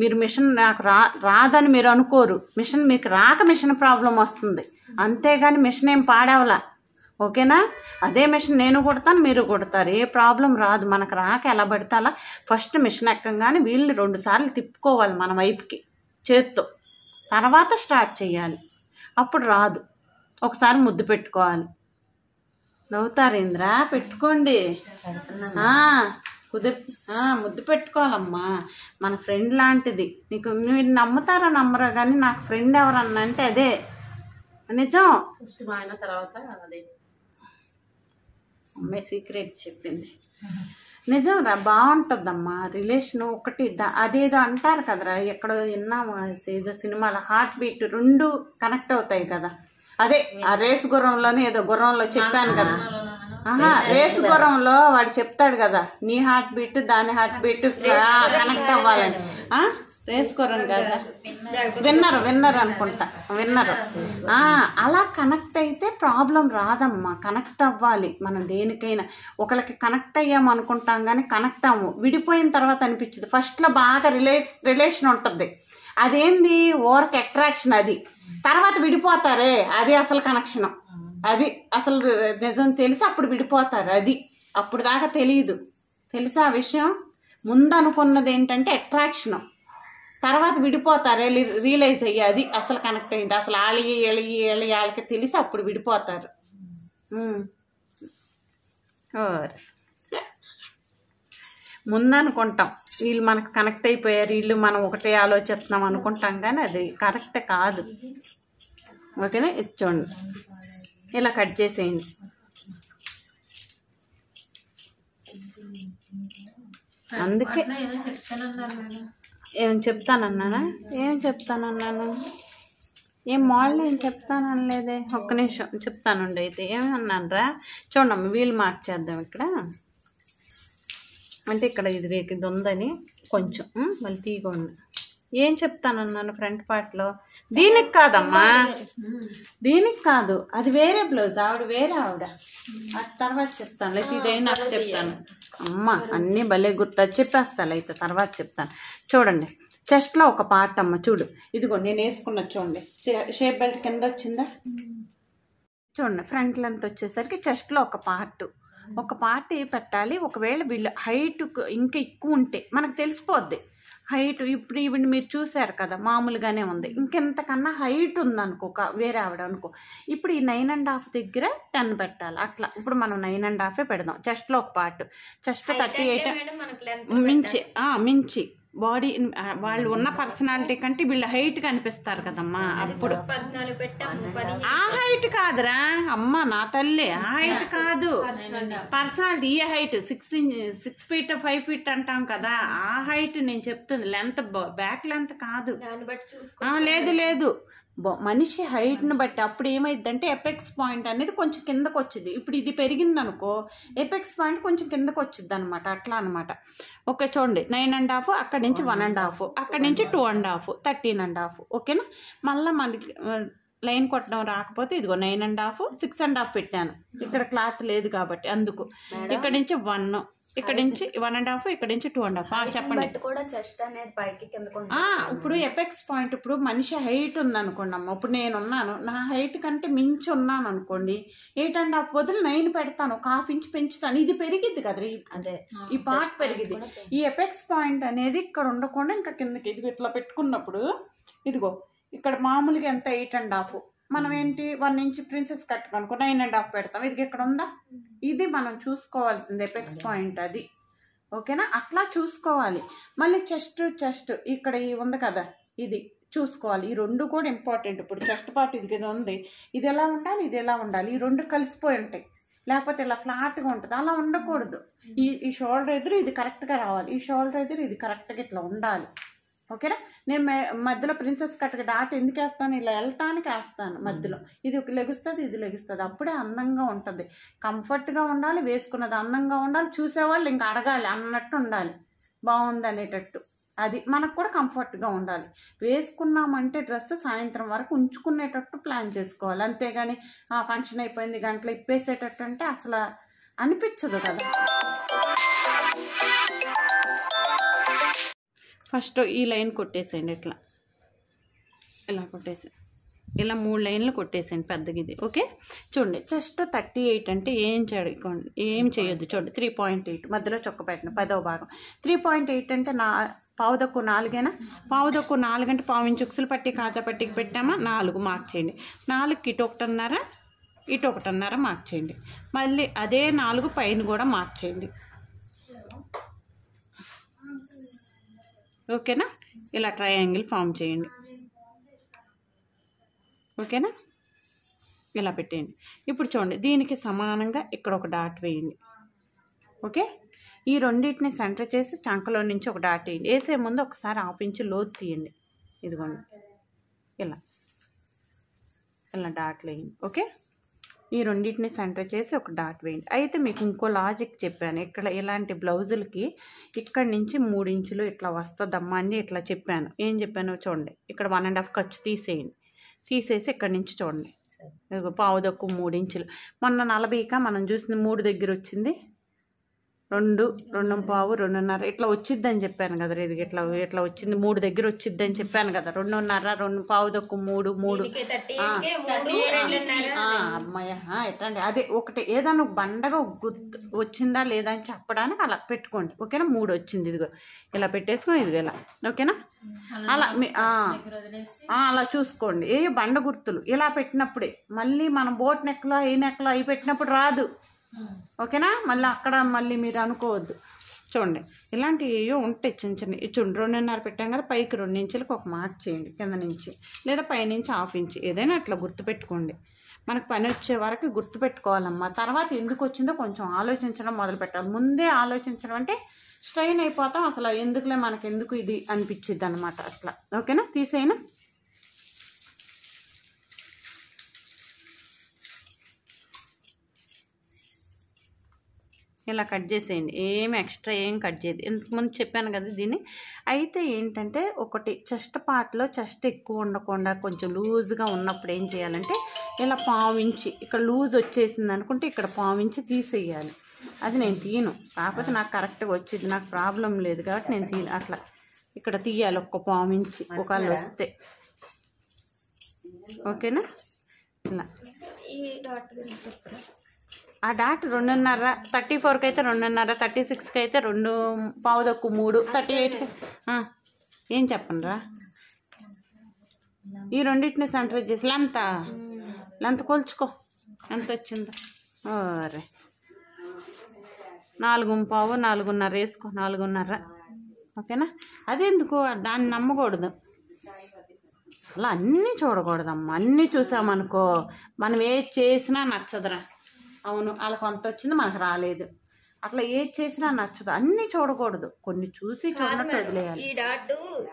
మీరు మిషన్ నాకు రాదని మీరు అనుకోరు, మిషన్ మీకు రాక మిషన్ ప్రాబ్లం వస్తుంది. అంతేగాని మిషన్ ఏం పాడవలా. ఓకేనా? అదే మిషన్ నేను కుడతాను, మీరు కుడతారు, ఏ ప్రాబ్లం రాదు. మనకు రాక ఎలా పడితే అలా ఫస్ట్ మిషన్ ఎక్కంగానే వీళ్ళని 2 సార్లు తిప్పుకోవాలి మన వైపుకి చేత్తో, తర్వాత స్టార్ట్ చేయాలి. అప్పుడు రాదు. ఒకసారి ముద్దు పెట్టుకోవాలి. నవ్వుతారేంద్రా? పెట్టుకోండి. ముద్దు పెట్టుకోవాలమ్మా. మన ఫ్రెండ్ లాంటిది. నీకు మీరు నమ్ముతారా నమ్మరా కానీ నాకు ఫ్రెండ్ ఎవరన్నా అంటే అదే నిజం.
ఫస్ట్ మా ఆయన, తర్వాత అదే
అమ్మాయి సీక్రెట్ చెప్పింది. నిజం రా, బాగుంటుందమ్మా రిలేషన్. ఒకటి అదేదో అంటారు కదరా, ఎక్కడో విన్నాము ఏదో సినిమాలో, హార్ట్ బీట్ 2 కనెక్ట్ అవుతాయి కదా. అదే ఆ రేసు గుర్రంలోనే ఏదో గుర్రంలో చెప్పాను కదా. రేసు గుర్రంలో వాడు చెప్తాడు కదా, నీ హార్ట్ బీట్ దాని హార్ట్ బీట్ కనెక్ట్ అవ్వాలని. రేసు గుర్రం కదా, విన్నరు అనుకుంటా, విన్నరు. అలా కనెక్ట్ అయితే ప్రాబ్లం రాదమ్మా. కనెక్ట్ అవ్వాలి మనం దేనికైనా. ఒకళ్ళకి కనెక్ట్ అయ్యాము అనుకుంటాం కానీ కనెక్ట్ అవ్వము. విడిపోయిన తర్వాత అనిపించింది. ఫస్ట్లో బాగా రిలేషన్ ఉంటుంది, అదేంది ఓవర్కి అట్రాక్షన్. అది తర్వాత విడిపోతారే, అది అసలు కనెక్షన్. అది అసలు నిజం తెలిసి అప్పుడు విడిపోతారు. అది అప్పుడు దాకా తెలియదు. తెలుసా ఆ విషయం? ముందు అనుకున్నది ఏంటంటే అట్రాక్షన్, తర్వాత విడిపోతారు రియలైజ్ అయ్యి అది అసలు కనెక్ట్ అయ్యింది. అసలు వాళ్ళకి తెలిసి అప్పుడు విడిపోతారు. ముందు అనుకుంటాం వీళ్ళు మనకు కనెక్ట్ అయిపోయారు, వీళ్ళు మనం ఒకటే ఆలోచిస్తున్నాం అనుకుంటాం కానీ అది కరెక్ట్ కాదు. ఓకేనా? ఇది చూడండి, ఇలా కట్ చేసేయండి. అందుకే ఏం చెప్తానన్నానా? ఏం మోడల్ ఏం చెప్తానలేదే. ఒక్క నిమిషం చెప్తానుండి. అయితే ఏమన్నాను రా, చూడమ్మా వీలు మార్క్ చేద్దాం ఇక్కడ. అంటే ఇక్కడ ఇది ఉందని కొంచెం మళ్ళీ తీగోండి. ఏం చెప్తానన్నాను ఫ్రంట్ పార్ట్లో? దీనికి కాదమ్మా, దీనికి కాదు, అది వేరే బ్లౌజ్, ఆవిడ. అది తర్వాత చెప్తాను, లేకపోతే ఇదైనా చెప్తాను. అమ్మ అన్నీ భలే గుర్తు చెప్పేస్తాను, అయితే తర్వాత చెప్తాను. చూడండి, చెస్ట్లో ఒక పార్ట్ అమ్మ చూడు, ఇదిగో నేను వేసుకున్న చూడండి, షేప్ బెల్ట్ కింద వచ్చిందా చూడండి. ఫ్రంట్ లెంత్ వచ్చేసరికి చెస్ట్లో ఒక పార్ట్ పెట్టాలి. ఒకవేళ వీళ్ళు హైట్ ఇంకా ఎక్కువ ఉంటే మనకు తెలిసిపోద్ది హైట్. ఇప్పుడు ఈవిడ మీరు చూసారు కదా, మామూలుగానే ఉంది. ఇంకెంతకన్నా హైట్ ఉందనుకో వేరే ఆవిడ అనుకో, ఇప్పుడు ఈ 9.5 దగ్గర 10 పెట్టాలి అట్లా. ఇప్పుడు మనం 9.5 పెడదాం. చెస్ట్లో ఒక పార్ట్, చెస్ట్ 38 మించి బాడీ వాళ్ళు ఉన్న పర్సనాలిటీ కంటే వీళ్ళ హైట్ కనిపిస్తారు కదమ్మా. అప్పుడు
14 పెట్టాము.
ఆ హైట్ కాదురా అమ్మ నా తల్లి, ఆ హైట్ కాదు, పర్సనాలిటీ ఈ హైట్ 6 feet 5 feet అంటాం కదా, ఆ హైట్ నేను చెప్తుంది. లెంత్ బ్యాక్ లెంత్ కాదు.
దాన్ని బట్టి చూసుకో.
లేదు మనిషి హైట్ని బట్టి. అప్పుడు ఏమైందంటే ఎపెక్స్ పాయింట్ అనేది కొంచెం కిందకు వచ్చింది. ఇప్పుడు ఇది పెరిగింది అనుకో, ఎపెక్స్ పాయింట్ కొంచెం కిందకు వచ్చింది అనమాట. అట్లా అనమాట. ఓకే చూడండి, 9.5, అక్కడి నుంచి 1.5, అక్కడి నుంచి 2.5, 13.5. ఓకేనా. మళ్ళీ మనకి లైన్ కొట్టడం రాకపోతే ఇదిగో 9.5, 6.5 పెట్టాను. ఇక్కడ క్లాత్ లేదు కాబట్టి అందుకు. ఇక్కడ నుంచి 1, ఇక్కడ నుంచి 1.5, ఇక్కడ నుంచి 2.5. చెప్పండి. ఇప్పుడు ఎపెక్స్ పాయింట్, ఇప్పుడు మనిషి హైట్ ఉందనుకోండి అమ్మ, ఇప్పుడు నేనున్నాను, నా హైట్ కంటే మించి ఉన్నాను అనుకోండి, 8.5 వదిలి 9 పెడతాను, ఒక 1/2 inch పెంచుతాను. ఇది పెరిగిద్ది కదా, ఈ పార్ట్ పెరిగిద్ది. ఈ ఎపెక్స్ పాయింట్ అనేది ఇక్కడ ఉండకుండా ఇంకా కిందకి ఇదిగో ఇట్లా పెట్టుకున్నప్పుడు ఇదిగో ఇక్కడ మామూలుగా ఎంత 8.5, మనం ఏంటి 1 inch ప్రిన్సెస్ కట్ కనుకో 9.5 పెడతాం. ఇది ఇక్కడ ఉందా, ఇది మనం చూసుకోవాల్సింది ఎపెక్స్ పాయింట్ అది. ఓకేనా, అట్లా చూసుకోవాలి. మళ్ళీ చెస్ట్ ఇక్కడ ఉంది కదా, ఇది చూసుకోవాలి. ఈ రెండు కూడా ఇంపార్టెంట్. ఇప్పుడు చెస్ట్ పార్ట్ ఇది ఉంది, ఇది ఎలా ఉండాలి, ఇది ఎలా ఉండాలి, ఈ రెండు కలిసిపోయి ఉంటాయి. లేకపోతే ఇలా ఫ్లాట్గా ఉంటుంది, అలా ఉండకూడదు. ఈ షోల్డర్ ఎదురు ఇది కరెక్ట్గా రావాలి, ఈ షోల్డర్ ఎదురు ఇది కరెక్ట్గా ఇట్లా ఉండాలి. ఓకేనా. నేను మధ్యలో ప్రిన్సెస్ కట్గా డాట్ ఎందుకు వేస్తాను, ఇలా వెళ్ళటానికి వేస్తాను మధ్యలో. ఇది లెగుస్తుంది, ఇది లెగుస్తుంది, అప్పుడే అందంగా ఉంటుంది. కంఫర్ట్గా ఉండాలి, వేసుకున్నది అందంగా ఉండాలి, చూసేవాళ్ళు ఇంకా అడగాలి అన్నట్టు ఉండాలి, బాగుంది అనేటట్టు. అది మనకు కూడా కంఫర్ట్గా ఉండాలి. వేసుకున్నామంటే డ్రెస్ సాయంత్రం వరకు ఉంచుకునేటట్టు ప్లాన్ చేసుకోవాలి. అంతేగాని ఆ ఫంక్షన్ అయిపోయింది గంటలో ఇప్పేసేటట్టు అంటే అసలు అనిపించదు కదా. ఫస్ట్ ఈ లైన్ కొట్టేసేయండి, ఇలా కొట్టేసి ఇలా 3 లైన్లు కొట్టేసేయండి పెద్దగా ఇది. ఓకే చూడండి, చెస్ట్ 38 అంటే ఏం చేయొద్దు. చూడండి 3.8 మధ్యలో చొక్క పెట్టండి, 10వ భాగం. 3.8 అంటే పావు తక్కువ 4 పావు తక్కువ 4 అంటే పావు ఇంచు ఉక్సులు పట్టి కాజా పట్టికి పెట్టామా, 4 మార్క్ చేయండి. 4కి ఇటు 1.5, ఇటు 1.5 మార్క్ చేయండి. మళ్ళీ అదే 4 పైన కూడా మార్క్ చేయండి. ఓకేనా, ఇలా ట్రయాంగిల్ ఫామ్ చేయండి. ఓకేనా, ఇలా పెట్టేయండి. ఇప్పుడు చూడండి, దీనికి సమానంగా ఇక్కడ ఒక డాట్ వేయండి. ఓకే, ఈ రెండింటిని సెంటర్ చేసి చంకలో నుంచి ఒక డాట్ వేయండి. వేసే ముందు ఒకసారి 1/2 inch లోతు తీయండి. ఇదిగోండి ఇలా డాట్లు వేయండి. ఓకే, ఈ రెండింటిని సెంటర్ చేసి ఒక డాట్ వేయండి. అయితే మీకు ఇంకో లాజిక్ చెప్పాను. ఇక్కడ ఇలాంటి బ్లౌజులకి ఇక్కడి నుంచి 3 ఇంచులు ఇట్లా వస్తుందమ్మా అని ఇట్లా చెప్పాను. ఏం చెప్పాను చూడండి, ఇక్కడ 1.5 ఖర్చు తీసేయండి. తీసేసి ఇక్కడి నుంచి చూడండి, పావు తక్కువ 3 ఇంచులు. మొన్న 40గా మనం చూసింది 3 దగ్గర వచ్చింది, 2, 2.5, 2.5 ఇట్లా వచ్చిద్దని చెప్పాను కదా. ఇది ఇట్లా వచ్చింది, 3 దగ్గర వచ్చిద్దని చెప్పాను కదా. 2.5, 2 పావు తక్కువ 3 అమ్మాయ ఎట్లండి. అదే ఒకటి ఏదైనా బండగా గుర్తు వచ్చిందా లేదా అని చెప్పడానికి అలా పెట్టుకోండి. ఓకేనా, 3 వచ్చింది, ఇదిగో ఇలా పెట్టేసుకొని ఇదిగో ఇలా. ఓకేనా, అలా అలా చూసుకోండి. ఏ బండ గుర్తులు ఇలా పెట్టినప్పుడే మళ్ళీ మనం బోట్ నెక్లో ఈ నెక్లో అవి పెట్టినప్పుడు రాదు. ఓకేనా, మళ్ళీ మీరు అనుకోవద్దు. చూడండి, ఇలాంటివి ఏవో ఉంటాయి చిన్న చిన్న. చూడండి 2.5 పెట్టాం కదా, పైకి 2 ఇంచులకు ఒక మార్క్ చేయండి కింద నుంచి, లేదా పైనుంచి 1/2 inch ఏదైనా అట్లా గుర్తుపెట్టుకోండి. మనకు పని వచ్చే వరకు గుర్తుపెట్టుకోవాలమ్మా. తర్వాత ఎందుకు వచ్చిందో కొంచెం ఆలోచించడం మొదలు పెట్టాలి. ముందే ఆలోచించడం అంటే స్ట్రెయిన్ అయిపోతాం, అసలు ఎందుకులే మనకు ఎందుకు ఇది అనిపించిద్ది అనమాట అట్లా. ఓకేనా, తీసేయనా. ఇలా కట్ చేసేయండి, ఏమి ఎక్స్ట్రా ఏం కట్ చేయదు. ఇంతకుముందు చెప్పాను కదా దీన్ని. అయితే ఏంటంటే ఒకటి చెస్ట్ పార్ట్లో చెస్ట్ ఎక్కువ ఉండకుండా కొంచెం లూజ్గా ఉన్నప్పుడు ఏం చేయాలంటే ఇలా 1/4 inch ఇక్కడ లూజ్ వచ్చేసింది అనుకుంటే ఇక్కడ 1/4 inch తీసేయాలి. అది నేను తీను, కాకపోతే నాకు కరెక్ట్గా వచ్చింది, నాకు ప్రాబ్లం లేదు కాబట్టి నేను అట్లా ఇక్కడ తీయాలి ఒక్క పావించి ఒకళ్ళు వస్తే. ఓకేనా? ఇలా
ఈ డాట్ గురించి చెప్పరా?
ఆ డాట్ 2.5, 34కి అయితే 2.5, 36కి అయితే 2 పావు తక్కువ 3, 38కి ఏం చెప్పండి రా. ఈ రెండింటిని సెంటర్ చేసి లెంత్ కొలుచుకో ఎంత వచ్చిందో. ఓరే 4 పావు 4.5 వేసుకో, 4.5. ఓకేనా? అదెందుకు దాన్ని నమ్మకూడదు, అలా అన్నీ చూడకూడదమ్మా. అన్నీ చూసామనుకో మనం ఏది చేసినా నచ్చదురా. అవును వాళ్ళకి కొంత వచ్చింది మనకు రాలేదు, అట్లా ఏది చేసినా నచ్చదు. అన్నీ చూడకూడదు, కొన్ని చూసి చూడనట్టు వదిలేయాలి.
ఈ డాట్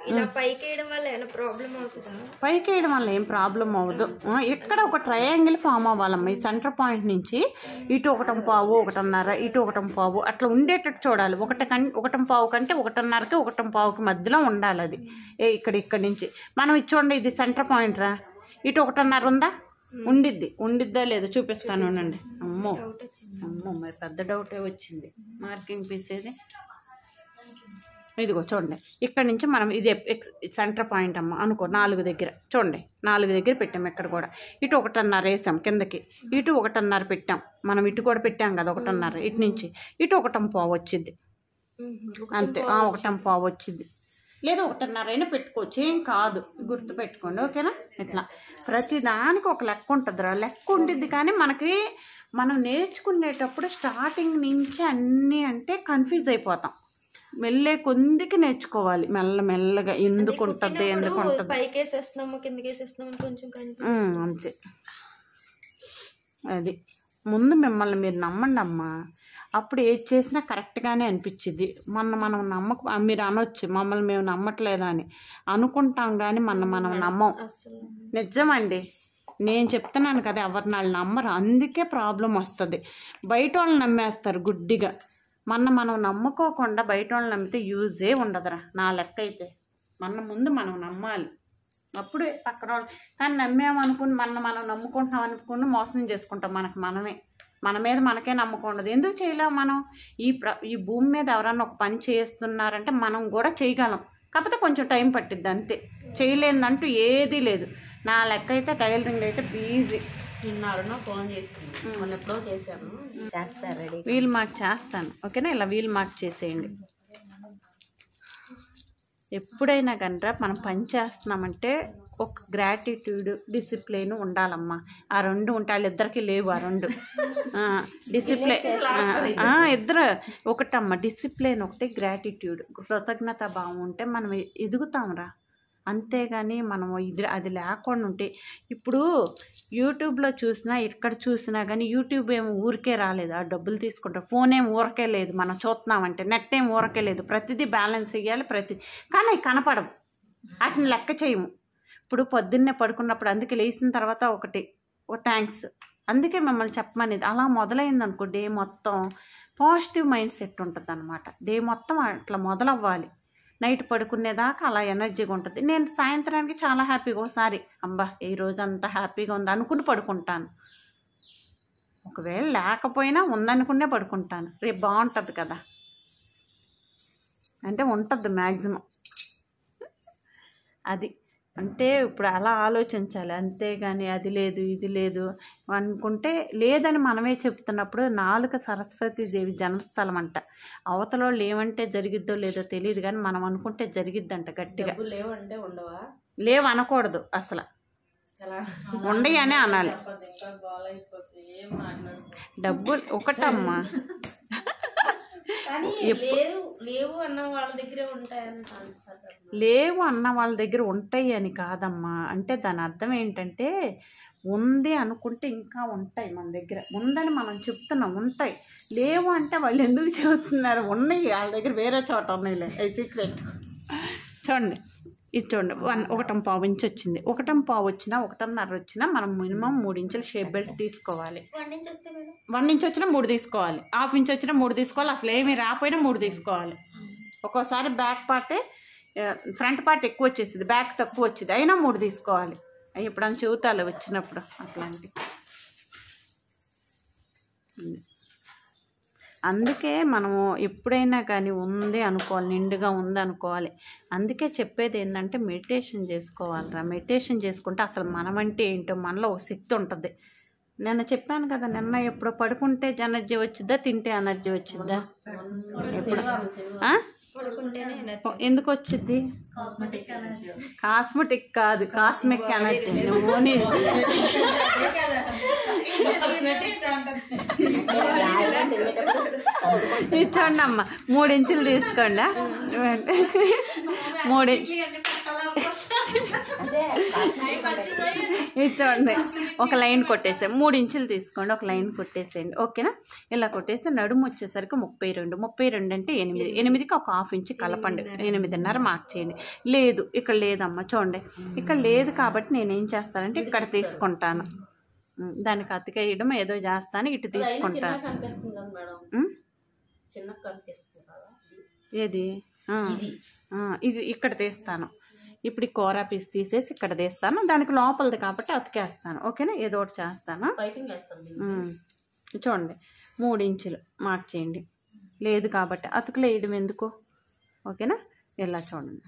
ఇలా పైకి వేయడం వల్ల ఏమైనా ప్రాబ్లం అవుతుందా?
పైకి వేయడం వల్ల ఏం ప్రాబ్లం అవ్వదు. ఇక్కడ ఒక ట్రయాంగిల్ ఫామ్ అవ్వాలమ్మా. ఈ సెంటర్ పాయింట్ నుంచి ఇటు 1 పావు 1.5, ఇటు 1 పావు అట్లా ఉండేటట్టు చూడాలి. 1 పావు కంటే 1.5కి 1 పావుకి మధ్యలో ఉండాలి అది. ఇక్కడి నుంచి మనం చూడండి, ఇది సెంటర్ పాయింట్ రా. ఇటు 1.5 ఉందా? ఉండిద్దా లేదా చూపిస్తాను ఉండండి. అమ్మో మరి పెద్ద డౌటే వచ్చింది. మార్కింగ్ పీస్ ఏది? ఇదిగో చూడండి, ఇక్కడ నుంచి మనం ఇది సెంటర్ పాయింట్ అమ్మ అనుకో. 4 దగ్గర చూడండి, 4 దగ్గర పెట్టాం. ఇక్కడ కూడా ఇటు 1.5 వేసాం కిందకి, ఇటు 1.5 పెట్టాం. మనం ఇటు కూడా పెట్టాం కదా 1.5. ఇటు నుంచి ఇటు 1 పావు వచ్చింది అంతే. 1 పావు వచ్చింది, లేదా 1.5 అయినా పెట్టుకోవచ్చు, ఏం కాదు. గుర్తు పెట్టుకోండి. ఓకేనా? ఇట్లా ప్రతిదానికి ఒక లెక్క ఉంటుందిరా. లెక్క ఉండిద్ది, కానీ మనం నేర్చుకునేటప్పుడు స్టార్టింగ్ నుంచి అన్నీ అంటే కన్ఫ్యూజ్ అయిపోతాం. మెల్లే కొందికి నేర్చుకోవాలి, మెల్లగా ఎందుకు ఉంటుంది
పైకేసేస్తున్నాము కిందకేసేస్తున్నాము కొంచెం
అంతే. అది ముందు మిమ్మల్ని మీరు నమ్మండి అమ్మా, అప్పుడు ఏది చేసినా కరెక్ట్గానే అనిపించింది. మనం మీరు అనొచ్చు మమ్మల్ని మేము నమ్మట్లేదా అని అనుకుంటాం, కానీ మనం నమ్మం. నిజమండి, నేను చెప్తున్నాను కదా, ఎవరిని వాళ్ళు నమ్మరు, అందుకే ప్రాబ్లం వస్తుంది. బయట వాళ్ళు నమ్మేస్తారు గుడ్డిగా. మనం నమ్ముకోకుండా బయట వాళ్ళు నమ్మితే యూజే ఉండదురా నా లెక్క అయితే. ముందు మనం నమ్మాలి, అప్పుడే పక్కన వాళ్ళు. కానీ నమ్మేమనుకుని మనం నమ్ముకుంటున్నాం అనుకుని మోసం చేసుకుంటాం మన మీద మనకే నమ్మకం ఉండదు. ఎందుకు చేయలేము మనం? ఈ భూమి మీద ఎవరన్నా ఒక పని చేస్తున్నారంటే మనం కూడా చేయగలం, కాకపోతే కొంచెం టైం పట్టిద్ది అంతే. చేయలేదంటూ ఏదీ లేదు. నా లెక్క అయితే టైలరింగ్ అయితే ఈజీ.
నిన్న ఫోన్ చేసింది, మొన్న ఎప్పుడో చేశాను. చేస్తారు రెడీ,
వీల్ మార్క్ చేస్తాను. ఓకేనా? ఇలా వీల్ మార్క్ చేసేయండి. ఎప్పుడైనా కనుక మనం పని చేస్తున్నామంటే ఒక గ్రాటిట్యూడ్, డిసిప్లిన్ ఉండాలమ్మా. ఆ 2 ఉంటే వాళ్ళిద్దరికీ లేవు. ఆ 2 డిసిప్లిన్ ఇద్దరు ఒకటమ్మా. డిసిప్లిన్ ఒకటి, గ్రాటిట్యూడ్ కృతజ్ఞత భావం ఉంటే మనం ఎదుగుతాంరా. అంతేగాని మనం అది లేకుండా ఉంటే, ఇప్పుడు యూట్యూబ్లో చూసినా ఇక్కడ చూసినా కానీ యూట్యూబ్ ఏమో ఊరికే రాలేదు, ఆ డబ్బులు తీసుకుంటారు. ఫోన్ ఏం ఊరకే లేదు, మనం చూస్తున్నామంటే నెట్ ఏం ఊరకే లేదు. ప్రతిదీ బ్యాలెన్స్ ఇవ్వాలి, కానీ అవి కనపడవు, వాటిని లెక్క చేయము. ఇప్పుడు పొద్దున్నే పడుకున్నప్పుడు అందుకే లేచిన తర్వాత ఒక థ్యాంక్స్, అందుకే మిమ్మల్ని చెప్పమనేది. అలా మొదలైంది అనుకో డే మొత్తం పాజిటివ్ మైండ్ సెట్ ఉంటుంది అనమాట. డే మొత్తం అట్లా మొదలవ్వాలి. నైట్ పడుకునేదాకా అలా ఎనర్జీగా ఉంటుంది. నేను సాయంత్రానికి చాలా హ్యాపీగా, ఒకసారి అబ్బా ఈ రోజు అంతా హ్యాపీగా ఉంది అనుకుని పడుకుంటాను. ఒకవేళ లేకపోయినా ఉందనుకునే పడుకుంటాను. రేపు బాగుంటుంది కదా అంటే ఉంటుంది మ్యాక్సిమం. అది అంటే ఇప్పుడు అలా ఆలోచించాలి, అంతేగాని అది లేదు ఇది లేదు అనుకుంటే లేదని మనమే చెప్తున్నప్పుడు. 4 సరస్వతీదేవి జన్మస్థలం అంట. అవతల వాళ్ళు ఏమంటే జరిగిద్దో లేదో తెలియదు, కానీ మనం అనుకుంటే జరిగిద్దంట గట్టిగా.
లేవంటే ఉండవా?
లేవు అనకూడదు అసలు, ఉండయి అనే అనాలి. డబ్బులు ఒకటమ్మా,
లేవు అన్న వాళ్ళ దగ్గరే ఉంటాయని.
లేవు అన్న వాళ్ళ దగ్గర ఉంటాయి అని కాదమ్మా. అంటే దాని అర్థం ఏంటంటే ఉంది అనుకుంటే ఇంకా ఉంటాయి మన దగ్గర. ఉందని మనం చెప్తున్నాం, ఉంటాయి. లేవు అంటే వాళ్ళు ఎందుకు చెబుతున్నారు? ఉన్నాయి వాళ్ళ దగ్గర, వేరే చోట ఉన్నాయిలే, అది సీక్రెట్. చూడండి ఇది చూడండి, 1 పావు ఇంచ్ వచ్చింది. 1 పావు వచ్చినా 1.5 వచ్చినా మనం మినిమం 3 ఇంచుల షేప్ బెల్ట్ తీసుకోవాలి. 1 ఇంచ్ వచ్చినా 3 తీసుకోవాలి, 1/2 ఇంచ్ వచ్చినా 3 తీసుకోవాలి, అసలు ఏమీ రాకపోయినా 3 తీసుకోవాలి. ఒక్కోసారి బ్యాక్ పార్టే ఫ్రంట్ పార్ట్ ఎక్కువ వచ్చేసింది, బ్యాక్ తక్కువ వచ్చింది, అయినా 3 తీసుకోవాలి. ఎప్పుడన్నా చెబుతాలి వచ్చినప్పుడు అట్లాంటి. అందుకే మనము ఎప్పుడైనా కానీ ఉంది అనుకోవాలి, నిండుగా ఉంది అనుకోవాలి. అందుకే చెప్పేది ఏంటంటే మెడిటేషన్ చేసుకోవాలిరా. మెడిటేషన్ చేసుకుంటే అసలు మనమంటే ఏంటో మనలో ఒక శక్తి ఉంటుంది. నిన్న చెప్పాను కదా, నిన్న ఎప్పుడు పడుకుంటే ఎనర్జీ వచ్చిద్దా, తింటే ఎనర్జీ వచ్చిద్దా? ఎప్పుడు
పడుకుంటేనే
ఎందుకు వచ్చిద్ది? కాస్మెటిక్ కాదు, కాస్మిక్ ఎనర్జీ. ఓని చూడండి అమ్మ, 3 ఇంచులు తీసుకోండి. 3 ఇది చూడండి, ఒక లైన్ కొట్టేసాయి. 3 ఇంచులు తీసుకోండి, ఒక లైన్ కొట్టేసేయండి. ఓకేనా? ఇలా కొట్టేసి నడుము వచ్చేసరికి 32. 32 అంటే 8. 8కి ఒక హాఫ్ ఇంచ్ కలపండి. 8.5 మార్క్ చేయండి. లేదు, ఇక్కడ లేదమ్మా, చూడండి ఇక్కడ లేదు కాబట్టి నేనేం చేస్తానంటే ఇక్కడ తీసుకుంటాను. దానికి అతికేయడం ఏదో చేస్తాను, ఇటు తీసుకుంటాను. ఏది? ఇది ఇక్కడ తీస్తాను. ఇప్పుడు ఈ కూర పీస్ తీసేసి ఇక్కడ తీస్తాను. దానికి లోపలది కాబట్టి అతికేస్తాను. ఓకేనా? ఏదో ఒకటి చేస్తాను. చూడండి, 3 ఇంచులు మార్క్ చేయండి. లేదు కాబట్టి అతుకులు వేయడం ఎందుకు? ఓకేనా? ఇలా చూడండి,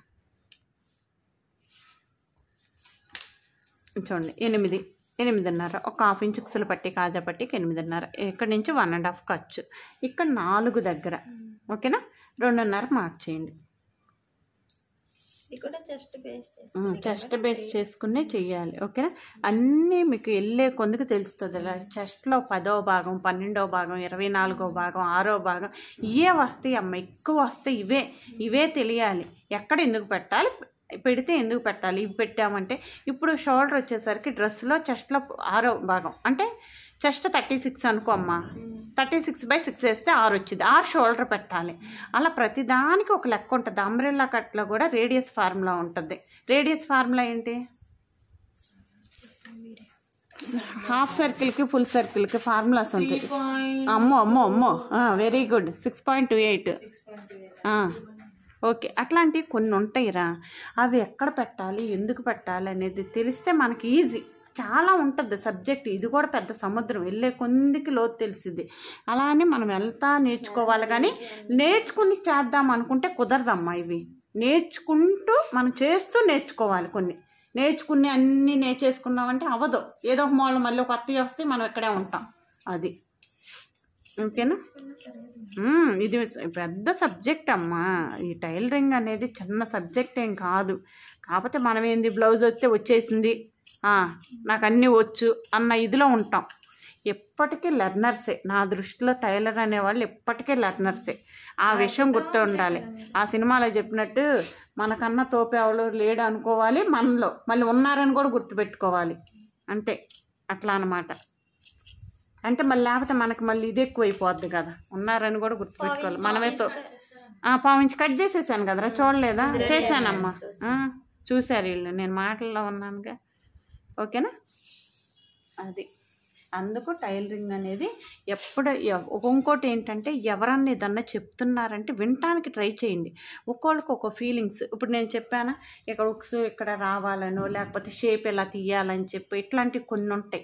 చూడండి 8, 8.5, ఒక హాఫ్ ఇంచ్ ఉక్సులు పట్టి కాజా పట్టికి 8.5. ఇక్కడ నుంచి 1.5 ఖర్చు. ఇక్కడ 4 దగ్గర. ఓకేనా? 2.5 మార్క్ చేయండి. చెస్ట్ బేస్ చేసుకునే చెయ్యాలి. ఓకేనా? అన్నీ మీకు వెళ్ళే కొందుకు తెలుస్తుంది. చెస్ట్లో 10వ భాగం, 12వ భాగం, 24వ భాగం, 6వ భాగం ఇవే వస్తాయి అమ్మ. ఎక్కువ వస్తాయి ఇవే తెలియాలి. ఎక్కడ ఎందుకు పెట్టాలి, పెడితే ఎందుకు పెట్టాలి. ఇవి పెట్టామంటే ఇప్పుడు షోల్డర్ వచ్చేసరికి డ్రెస్లో చెస్ట్లో 6వ భాగం అంటే చెస్ట్ 36 అనుకో అమ్మ. 36/6 వేస్తే 6 వచ్చింది. 6 షోల్డర్ పెట్టాలి. అలా ప్రతిదానికి ఒక లెక్క ఉంటుంది. అంబ్రెల్లా కట్లో కూడా రేడియస్ ఫార్ములా ఉంటుంది. రేడియస్ ఫార్ములా ఏంటి? హాఫ్ సర్కిల్కి ఫుల్ సర్కిల్కి ఫార్ములాస్ ఉంటాయి. అమ్మో వెరీ గుడ్. 6.28. ఓకే, అట్లాంటివి కొన్ని ఉంటాయిరా. అవి ఎక్కడ పెట్టాలి, ఎందుకు పెట్టాలి అనేది తెలిస్తే మనకి ఈజీ. చాలా ఉంటుంది సబ్జెక్ట్. ఇది కూడా పెద్ద సముద్రం, వెళ్ళే కొందికి లోతు తెలిసింది. అలానే మనం వెళ్తా నేర్చుకోవాలి. కానీ నేర్చుకుని చేద్దాం అనుకుంటే కుదరదమ్మా. ఇవి నేర్చుకుంటూ మనం చేస్తూ నేర్చుకోవాలి. కొన్ని నేర్చుకుని అన్నీ నేర్చేసుకున్నామంటే అవ్వదు. ఏదో ఒక మూల మళ్ళీ ఒక అత్తి వస్తే మనం ఇక్కడే ఉంటాం. అది ఓకేనా? ఇది పెద్ద సబ్జెక్ట్ అమ్మా. ఈ టైలరింగ్ అనేది చిన్న సబ్జెక్ట్ ఏం కాదు. కాకపోతే మనం ఏంది, బ్లౌజ్ వస్తే వచ్చేసింది, నాకు అన్నీ వచ్చు అన్న ఇదిలో ఉంటాం. ఎప్పటికీ లెర్నర్సే. నా దృష్టిలో టైలర్ అనేవాళ్ళు ఎప్పటికీ లెర్నర్సే. ఆ విషయం గుర్తు ఉండాలి. ఆ సినిమాలో చెప్పినట్టు మనకన్నా తోపేవాళ్ళు లేడు అనుకోవాలి, మనలో మళ్ళీ ఉన్నారని కూడా గుర్తుపెట్టుకోవాలి. అంటే అట్లా అన్నమాట. అంటే మళ్ళీ లేకపోతే మనకి మళ్ళీ ఇది ఎక్కువైపోద్ది కదా. ఉన్నారని కూడా గుర్తుపెట్టుకోవాలి. మనమే పావించి కట్ చేసేసాను కదరా, చూడలేదా? చేశానమ్మా, చూశారు వీళ్ళు, నేను మాటల్లో ఉన్నానుగా. ఓకేనా? అది అందుకు టైలరింగ్ అనేది ఎప్పుడు. ఇంకోటి ఏంటంటే ఎవరన్నా ఏదన్నా చెప్తున్నారంటే వినటానికి ట్రై చేయండి. ఒక్కొక్కరికి ఒక ఫీలింగ్స్. ఇప్పుడు నేను చెప్పానా, ఇక్కడ ఉక్స్ ఇక్కడ రావాలనో లేకపోతే షేప్ ఎలా తీయాలని చెప్పి ఇట్లాంటివి కొన్ని ఉంటాయి.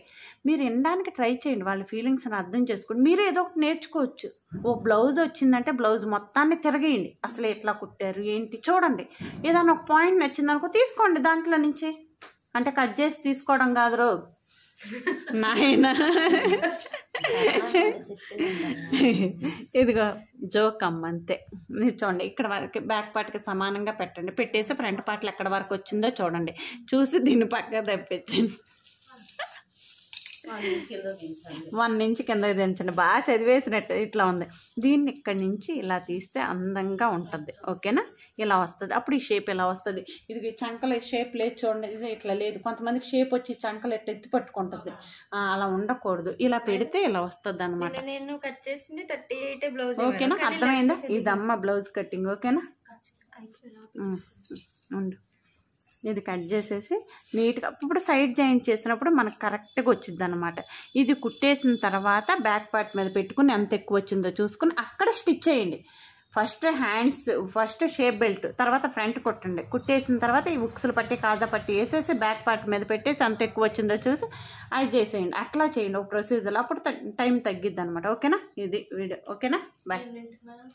మీరు వినడానికి ట్రై చేయండి, వాళ్ళ ఫీలింగ్స్ని అర్థం చేసుకోండి. మీరు ఏదో ఒకటి నేర్చుకోవచ్చు. ఓ బ్లౌజ్ వచ్చిందంటే బ్లౌజ్ మొత్తాన్ని తిరగేయండి. అసలు ఎట్లా కుట్టారు ఏంటి చూడండి. ఏదైనా ఒక పాయింట్ నచ్చిందనుకో తీసుకోండి దాంట్లో నుంచి. అంటే కట్ చేసి తీసుకోవడం కాదు రో నాయన. ఇదిగో జోక్ అమ్మ, అంతే. మీరు చూడండి, ఇక్కడ వరకు బ్యాక్ పార్ట్కి సమానంగా పెట్టండి. పెట్టేసి ఫ్రంట్ పార్ట్లు ఎక్కడ వరకు వచ్చిందో చూడండి. చూసి దీన్ని పక్కన తెప్పించండి. 1 ఇంచ్ కిందకి దించండి. బాగా చదివేసినట్టు ఇట్లా ఉంది. దీన్ని ఇక్కడి నుంచి ఇలా తీస్తే అందంగా ఉంటుంది. ఓకేనా? ఇలా వస్తుంది. అప్పుడు ఈ షేప్ ఇలా వస్తుంది. ఇది చంకల షేప్ లేదు చూడండి, ఇది ఇట్లా లేదు. కొంతమందికి షేప్ వచ్చి చంకలు ఎట్లా ఎత్తి పట్టుకుంటుంది. అలా ఉండకూడదు. ఇలా పెడితే ఇలా వస్తుంది అనమాట.
నేను కట్ చేసింది 38 బ్లౌజ్.
ఓకేనా? అర్థమైందా? ఇదమ్మ బ్లౌజ్ కటింగ్. ఓకేనా? ఉండు, ఇది కట్ చేసేసి నీట్గా ఇప్పుడు సైడ్ జాయింట్ చేసినప్పుడు మనకు కరెక్ట్గా వచ్చింది అనమాట. ఇది కుట్టేసిన తర్వాత బ్యాక్ పార్ట్ మీద పెట్టుకుని ఎంత ఎక్కువ వచ్చిందో చూసుకుని అక్కడ స్టిచ్ చేయండి. First hands, first shape belt, తర్వాత ఫ్రంట్ కుట్టండి. కుట్టేసిన తర్వాత ఈ ఉక్సులు పట్టి కాజా పట్టి వేసేసి బ్యాక్ పార్ట్ మీద పెట్టేసి అంత ఎక్కువ వచ్చిందో చూసి అది చేసేయండి. అట్లా చేయండి ఒక ప్రొసీజర్. అప్పుడు టైం తగ్గిద్ది అనమాట. ఓకేనా? ఇది వీడియో. ఓకేనా? బాయ్.
ఎన్నింటికి మేడం?